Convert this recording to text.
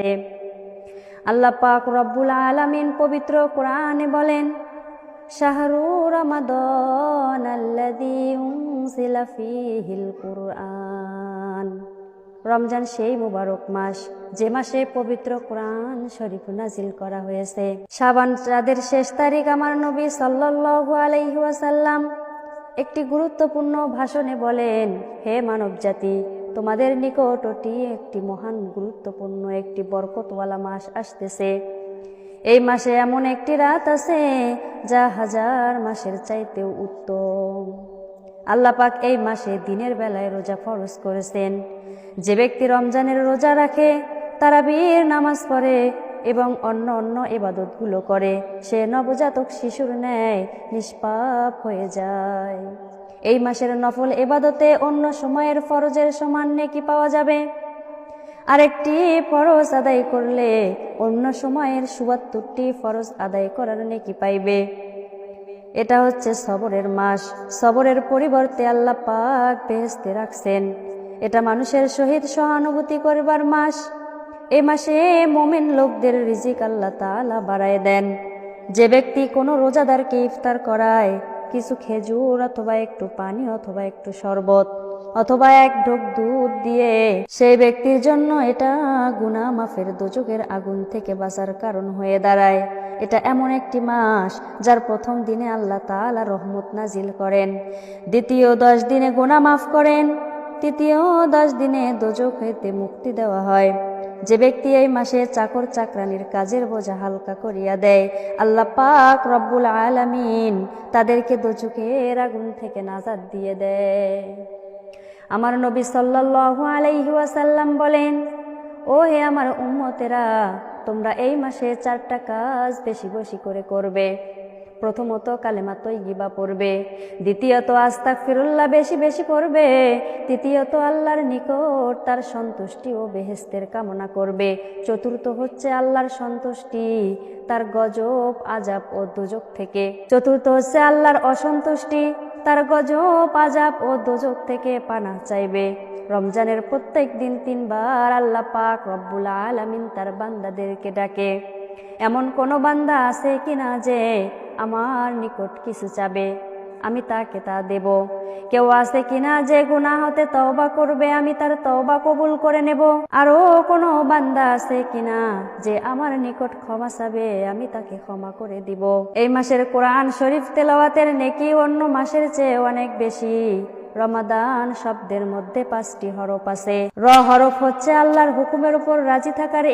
হয়েছে। আল্লাহ পাক রব্বুল আলামিন পবিত্র কোরআনে বলেন, শাহরু রমাদান আল্লাযী উনজিলা ফীহিল কুরআন। রমজান সেই মুবারক মাস যে মাসে পবিত্র কোরআন শরীফ নাজিল করা হয়েছে। শাবান চাঁদের শেষ তারিখ আমার নবী সাল্লাল্লাহু আলাইহি ওয়াসাল্লাম একটি গুরুত্বপূর্ণ ভাষণে বলেন, হে মানব জাতি, তোমাদের নিকট একটি মহান গুরুত্বপূর্ণ একটি বরকতওয়ালা মাস আসতেছে। এই মাসে এমন একটি রাত আছে যা হাজার মাসের চাইতেও উত্তম। আল্লাহ পাক এই মাসে দিনের বেলায় রোজা ফরজ করেছেন। যে ব্যক্তি রমজানের রোজা রাখে, তারাবির নামাজ পড়ে এবং অন্য ইবাদতগুলো করে, সে নবজাতক শিশুর ন্যায় নিষ্পাপ হয়ে যায়। এই মাসের নফল ইবাদতে অন্য সময়ের ফরজের সমান নেকি পাওয়া যাবে। আরেকটি ফরজ আদায় করলে অন্য সময়ের ৭৪টি ফরজ আদায় করার নেকি পাইবে। এটা হচ্ছে সবরের মাস। সবরের পরিবর্তে আল্লাহ পাক বেহেশতে রাখছেন। এটা মানুষের সহিত সহানুভূতি করবার মাস। এই মাসে মুমিন লোকদের রিজিক আল্লাহ তাআলা বাড়ায় দেন। যে ব্যক্তি কোনো রোজাদারকে ইফতার করায় কিছু খেজুর অথবা একটু পানি অথবা একটু শরবত অথবা এক ঢোক দুধ দিয়ে, সেই ব্যক্তির জন্য এটা গুনাহ মাফের দোজখের আগুন থেকে বাঁচার কারণ হয়ে দাঁড়ায়। এটা এমন একটি মাস যার প্রথম দিনে আল্লাহ তাআলা রহমত নাজিল করেন, দ্বিতীয় 10 দিনে গুনাহ মাফ করেন, তৃতীয় 10 দিনে দোজখ হইতে মুক্তি দেওয়া হয়। যে ব্যক্তি এই মাসে চাকর চাকরানির কাজের বোঝা হালকা করিয়া দেয়, আল্লাহ পাক রব্বুল আলামিন তাদেরকে দোজখের আগুন থেকে নাজাত দিয়ে দেয়। আমার নবী সাল্লাল্লাহু আলাইহি ওয়াসাল্লাম বলেন, ও হে আমার উম্মতেরা, তোমরা এই মাসে 4টা কাজ বেশি বেশি করে করবে। প্রথমত কালেমা তয়্যিবা পড়বে, দ্বিতীয়ত আস্তাগফিরুল্লাহ বেশি বেশি পড়বে, তৃতীয়ত আল্লাহর নিকট তার সন্তুষ্টি ও বেহেশতের কামনা করবে, চতুর্থ হচ্ছে আল্লাহর সন্তুষ্টি তার গজব আযাব ও দোজখ থেকে, চতুর্থ হচ্ছে আল্লাহর অসন্তুষ্টি তার গজব আযাব ও দোজখ থেকে পানাহ চাইবে। রমজানের প্রত্যেক দিন 3 বার আল্লাহ পাক রব্বুল আলামিন তার বান্দাদেরকে ডাকে। এমন কোন বান্দা আছে কিনা যে আমার নিকট কিছু চাবে, আমি তাকে তা দেব? কেউ আছে কিনা যে গুনাহ হতে তওবা করবে, আমি তার তওবা কবুল করে নেব? আরো কোনো বান্দা আছে কিনা যে আমার নিকট ক্ষমা চাবে, আমি তাকে ক্ষমা করে দিব? এই মাসের কোরআন শরীফ তেলাওয়াতের নেকি অন্য মাসের চেয়ে অনেক বেশি। রমাদান শব্দের মধ্যে 5টি হরফ আছে। র হরফ হচ্ছে আল্লাহর হুকুমের উপর রাজি থাকার